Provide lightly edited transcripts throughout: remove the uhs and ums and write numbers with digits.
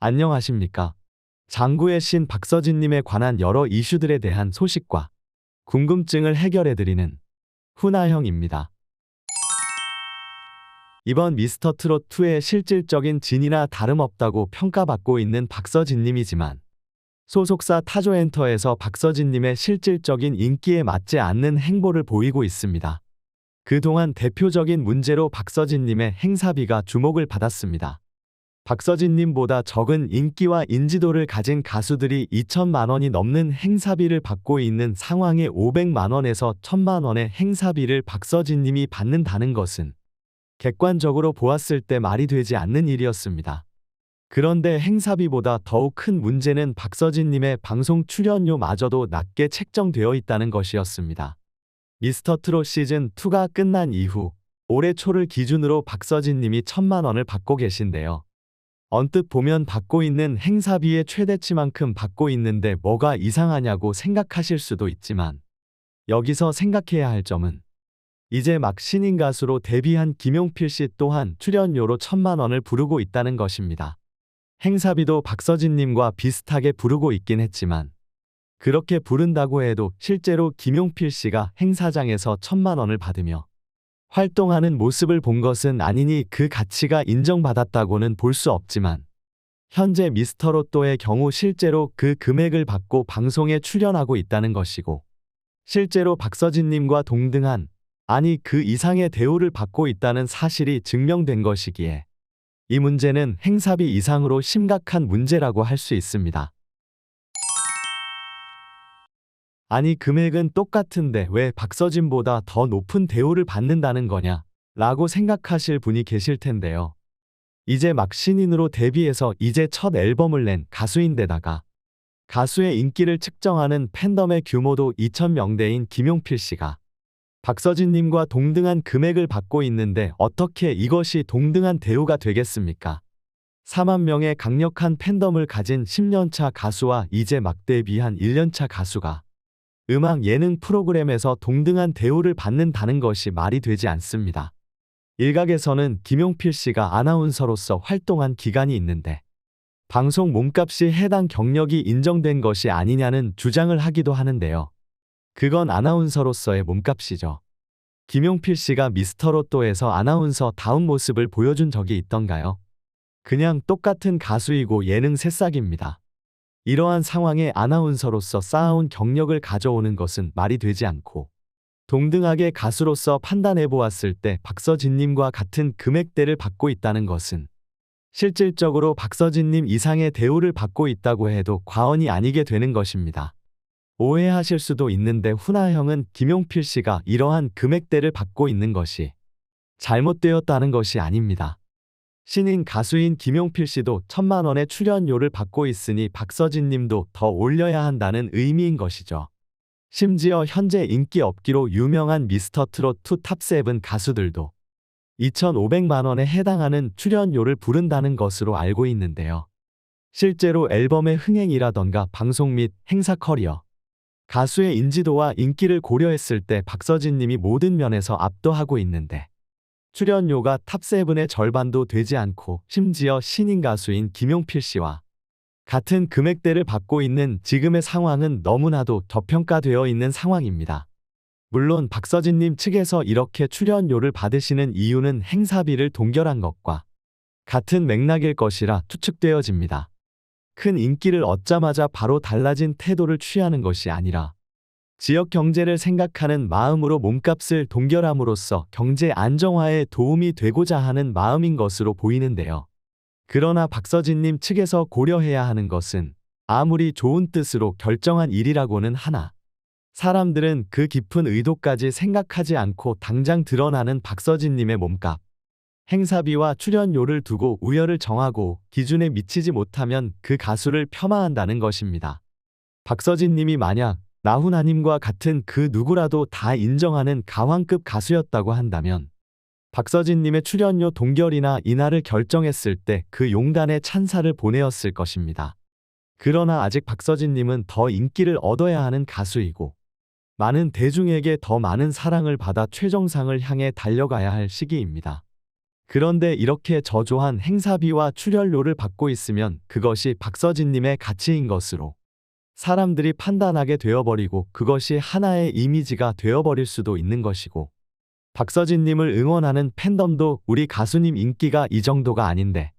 안녕하십니까. 장구의 신 박서진님에 관한 여러 이슈들에 대한 소식과 궁금증을 해결해드리는 훈아형입니다. 이번 미스터트롯2의 실질적인 진이나 다름없다고 평가받고 있는 박서진님이지만 소속사 타조엔터에서 박서진님의 실질적인 인기에 맞지 않는 행보를 보이고 있습니다. 그동안 대표적인 문제로 박서진님의 행사비가 주목을 받았습니다. 박서진님보다 적은 인기와 인지도를 가진 가수들이 2천만 원이 넘는 행사비를 받고 있는 상황에 500만 원에서 1,000만 원의 행사비를 박서진님이 받는다는 것은 객관적으로 보았을 때 말이 되지 않는 일이었습니다. 그런데 행사비보다 더욱 큰 문제는 박서진님의 방송 출연료마저도 낮게 책정되어 있다는 것이었습니다. 미스터트롯 시즌2가 끝난 이후 올해 초를 기준으로 박서진님이 1,000만 원을 받고 계신데요. 언뜻 보면 받고 있는 행사비의 최대치만큼 받고 있는데 뭐가 이상하냐고 생각하실 수도 있지만 여기서 생각해야 할 점은 이제 막 신인 가수로 데뷔한 김용필 씨 또한 출연료로 1,000만 원을 부르고 있다는 것입니다. 행사비도 박서진님과 비슷하게 부르고 있긴 했지만 그렇게 부른다고 해도 실제로 김용필 씨가 행사장에서 1,000만 원을 받으며 활동하는 모습을 본 것은 아니니 그 가치가 인정받았다고는 볼 수 없지만 현재 미스터로또의 경우 실제로 그 금액을 받고 방송에 출연하고 있다는 것이고 실제로 박서진님과 동등한 아니 그 이상의 대우를 받고 있다는 사실이 증명된 것이기에 이 문제는 행사비 이상으로 심각한 문제라고 할 수 있습니다. 아니 금액은 똑같은데 왜 박서진보다 더 높은 대우를 받는다는 거냐 라고 생각하실 분이 계실 텐데요. 이제 막 신인으로 데뷔해서 이제 첫 앨범을 낸 가수인데다가 가수의 인기를 측정하는 팬덤의 규모도 2,000명대인 김용필 씨가 박서진님과 동등한 금액을 받고 있는데 어떻게 이것이 동등한 대우가 되겠습니까? 4만 명의 강력한 팬덤을 가진 10년차 가수와 이제 막 데뷔한 1년차 가수가 음악 예능 프로그램에서 동등한 대우를 받는다는 것이 말이 되지 않습니다. 일각에서는 김용필 씨가 아나운서로서 활동한 기간이 있는데 방송 몸값이 해당 경력이 인정된 것이 아니냐는 주장을 하기도 하는데요. 그건 아나운서로서의 몸값이죠. 김용필 씨가 미스터로또에서 아나운서다운 모습을 보여준 적이 있던가요? 그냥 똑같은 가수이고 예능 새싹입니다. 이러한 상황에 아나운서로서 쌓아온 경력을 가져오는 것은 말이 되지 않고 동등하게 가수로서 판단해 보았을 때 박서진님과 같은 금액대를 받고 있다는 것은 실질적으로 박서진님 이상의 대우를 받고 있다고 해도 과언이 아니게 되는 것입니다. 오해하실 수도 있는데 훈아형은 김용필 씨가 이러한 금액대를 받고 있는 것이 잘못되었다는 것이 아닙니다. 신인 가수인 김용필 씨도 1,000만 원의 출연료를 받고 있으니 박서진님도 더 올려야 한다는 의미인 것이죠. 심지어 현재 인기 없기로 유명한 미스터트롯2 탑7 가수들도 2,500만 원에 해당하는 출연료를 부른다는 것으로 알고 있는데요. 실제로 앨범의 흥행이라던가 방송 및 행사 커리어, 가수의 인지도와 인기를 고려했을 때 박서진님이 모든 면에서 압도하고 있는데 출연료가 탑7의 절반도 되지 않고 심지어 신인 가수인 김용필 씨와 같은 금액대를 받고 있는 지금의 상황은 너무나도 저평가되어 있는 상황입니다. 물론 박서진님 측에서 이렇게 출연료를 받으시는 이유는 행사비를 동결한 것과 같은 맥락일 것이라 추측되어집니다. 큰 인기를 얻자마자 바로 달라진 태도를 취하는 것이 아니라 지역 경제를 생각하는 마음으로 몸값을 동결함으로써 경제 안정화에 도움이 되고자 하는 마음인 것으로 보이는데요. 그러나 박서진님 측에서 고려해야 하는 것은 아무리 좋은 뜻으로 결정한 일이라고는 하나 사람들은 그 깊은 의도까지 생각하지 않고 당장 드러나는 박서진님의 몸값, 행사비와 출연료를 두고 우열을 정하고 기준에 미치지 못하면 그 가수를 폄하한다는 것입니다. 박서진님이 만약 나훈아님과 같은 그 누구라도 다 인정하는 가왕급 가수였다고 한다면 박서진님의 출연료 동결이나 인하를 결정했을 때 그 용단에 찬사를 보내었을 것입니다. 그러나 아직 박서진님은 더 인기를 얻어야 하는 가수이고 많은 대중에게 더 많은 사랑을 받아 최정상을 향해 달려가야 할 시기입니다. 그런데 이렇게 저조한 행사비와 출연료를 받고 있으면 그것이 박서진님의 가치인 것으로 사람들이 판단하게 되어버리고 그것이 하나의 이미지가 되어버릴 수도 있는 것이고, 박서진님을 응원하는 팬덤도 우리 가수님 인기가 이 정도가 아닌데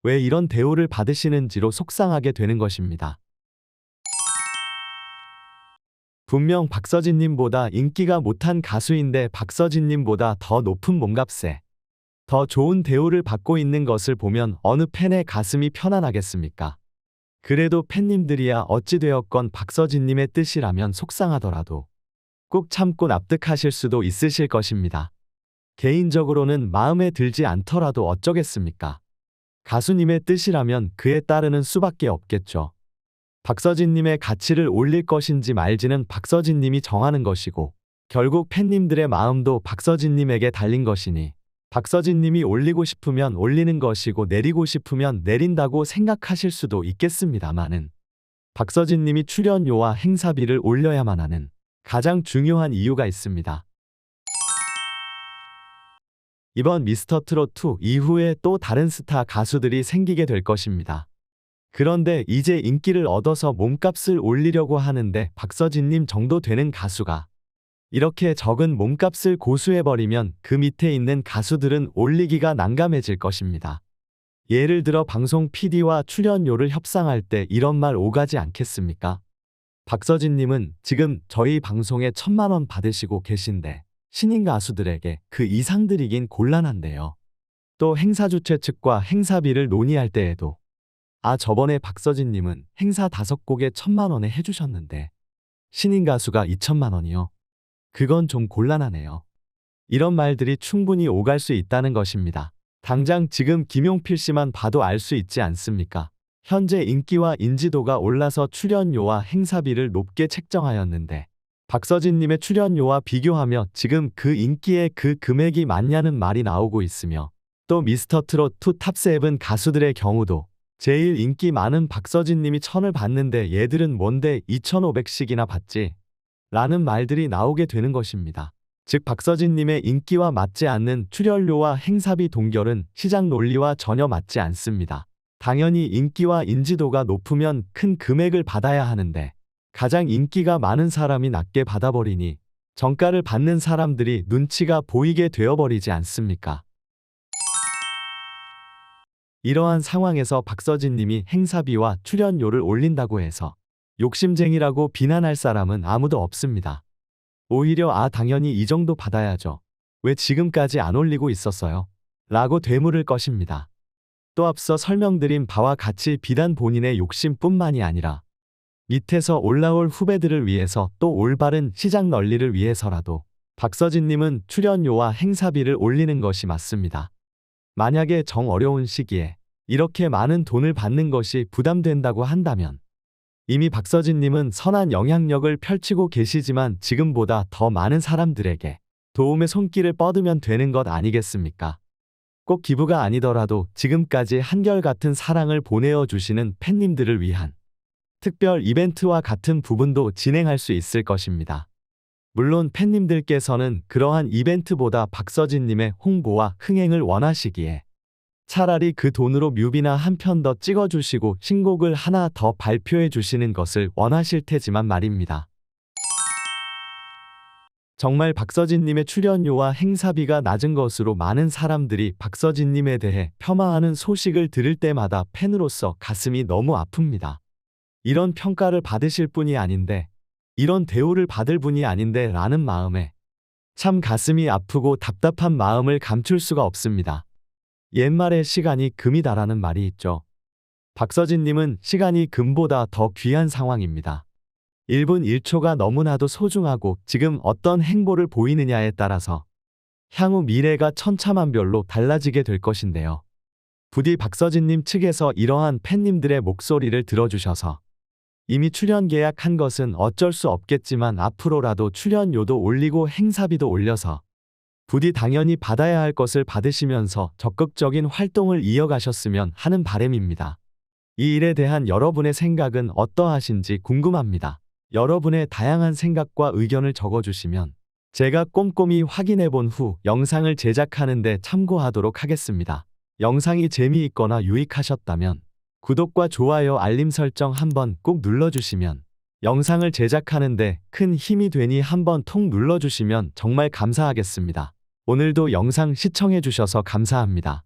왜 이런 대우를 받으시는지로 속상하게 되는 것입니다. 분명 박서진님보다 인기가 못한 가수인데 박서진님보다 더 높은 몸값에 더 좋은 대우를 받고 있는 것을 보면 어느 팬의 가슴이 편안하겠습니까? 그래도 팬님들이야 어찌되었건 박서진님의 뜻이라면 속상하더라도 꼭 참고 납득하실 수도 있으실 것입니다. 개인적으로는 마음에 들지 않더라도 어쩌겠습니까? 가수님의 뜻이라면 그에 따르는 수밖에 없겠죠. 박서진님의 가치를 올릴 것인지 말지는 박서진님이 정하는 것이고, 결국 팬님들의 마음도 박서진님에게 달린 것이니 박서진님이 올리고 싶으면 올리는 것이고 내리고 싶으면 내린다고 생각하실 수도 있겠습니다마는, 박서진님이 출연료와 행사비를 올려야만 하는 가장 중요한 이유가 있습니다. 이번 미스터트롯2 이후에 또 다른 스타 가수들이 생기게 될 것입니다. 그런데 이제 인기를 얻어서 몸값을 올리려고 하는데 박서진님 정도 되는 가수가 이렇게 적은 몸값을 고수해버리면 그 밑에 있는 가수들은 올리기가 난감해질 것입니다. 예를 들어 방송 PD와 출연료를 협상할 때 이런 말 오가지 않겠습니까? 박서진님은 지금 저희 방송에 1,000만 원 받으시고 계신데 신인 가수들에게 그 이상 드리긴 곤란한데요. 또 행사 주최 측과 행사비를 논의할 때에도 저번에 박서진님은 행사 5곡에 1,000만 원에 해주셨는데 신인 가수가 2,000만 원이요. 그건 좀 곤란하네요. 이런 말들이 충분히 오갈 수 있다는 것입니다. 당장 지금 김용필 씨만 봐도 알 수 있지 않습니까? 현재 인기와 인지도가 올라서 출연료와 행사비를 높게 책정하였는데 박서진님의 출연료와 비교하며 지금 그 인기에 그 금액이 맞냐는 말이 나오고 있으며, 또 미스터트롯2 탑7 가수들의 경우도 제일 인기 많은 박서진님이 1,000을 받는데 얘들은 뭔데 2,500씩이나 받지? 라는 말들이 나오게 되는 것입니다. 즉 박서진님의 인기와 맞지 않는 출연료와 행사비 동결은 시장 논리와 전혀 맞지 않습니다. 당연히 인기와 인지도가 높으면 큰 금액을 받아야 하는데 가장 인기가 많은 사람이 낮게 받아버리니 정가를 받는 사람들이 눈치가 보이게 되어버리지 않습니까? 이러한 상황에서 박서진님이 행사비와 출연료를 올린다고 해서 욕심쟁이라고 비난할 사람은 아무도 없습니다. 오히려 당연히 이 정도 받아야죠. 왜 지금까지 안 올리고 있었어요? 라고 되물을 것입니다. 또 앞서 설명드린 바와 같이 비단 본인의 욕심뿐만이 아니라 밑에서 올라올 후배들을 위해서 또 올바른 시장 널리를 위해서라도 박서진님은 출연료와 행사비를 올리는 것이 맞습니다. 만약에 정 어려운 시기에 이렇게 많은 돈을 받는 것이 부담된다고 한다면 이미 박서진님은 선한 영향력을 펼치고 계시지만 지금보다 더 많은 사람들에게 도움의 손길을 뻗으면 되는 것 아니겠습니까? 꼭 기부가 아니더라도 지금까지 한결같은 사랑을 보내어 주시는 팬님들을 위한 특별 이벤트와 같은 부분도 진행할 수 있을 것입니다. 물론 팬님들께서는 그러한 이벤트보다 박서진님의 홍보와 흥행을 원하시기에 차라리 그 돈으로 뮤비나 한 편 더 찍어주시고 신곡을 하나 더 발표해 주시는 것을 원하실 테지만 말입니다. 정말 박서진님의 출연료와 행사비가 낮은 것으로 많은 사람들이 박서진님에 대해 폄하하는 소식을 들을 때마다 팬으로서 가슴이 너무 아픕니다. 이런 평가를 받으실 분이 아닌데, 이런 대우를 받을 분이 아닌데 라는 마음에 참 가슴이 아프고 답답한 마음을 감출 수가 없습니다. 옛말에 시간이 금이다라는 말이 있죠. 박서진님은 시간이 금보다 더 귀한 상황입니다. 1분 1초가 너무나도 소중하고 지금 어떤 행보를 보이느냐에 따라서 향후 미래가 천차만별로 달라지게 될 것인데요. 부디 박서진님 측에서 이러한 팬님들의 목소리를 들어주셔서 이미 출연 계약한 것은 어쩔 수 없겠지만 앞으로라도 출연료도 올리고 행사비도 올려서 부디 당연히 받아야 할 것을 받으시면서 적극적인 활동을 이어가셨으면 하는 바람입니다. 이 일에 대한 여러분의 생각은 어떠하신지 궁금합니다. 여러분의 다양한 생각과 의견을 적어주시면 제가 꼼꼼히 확인해 본 후 영상을 제작하는데 참고하도록 하겠습니다. 영상이 재미있거나 유익하셨다면 구독과 좋아요 알림 설정 한번 꼭 눌러주시면 영상을 제작하는데 큰 힘이 되니 한번 통 눌러주시면 정말 감사하겠습니다. 오늘도 영상 시청해 주셔서 감사합니다.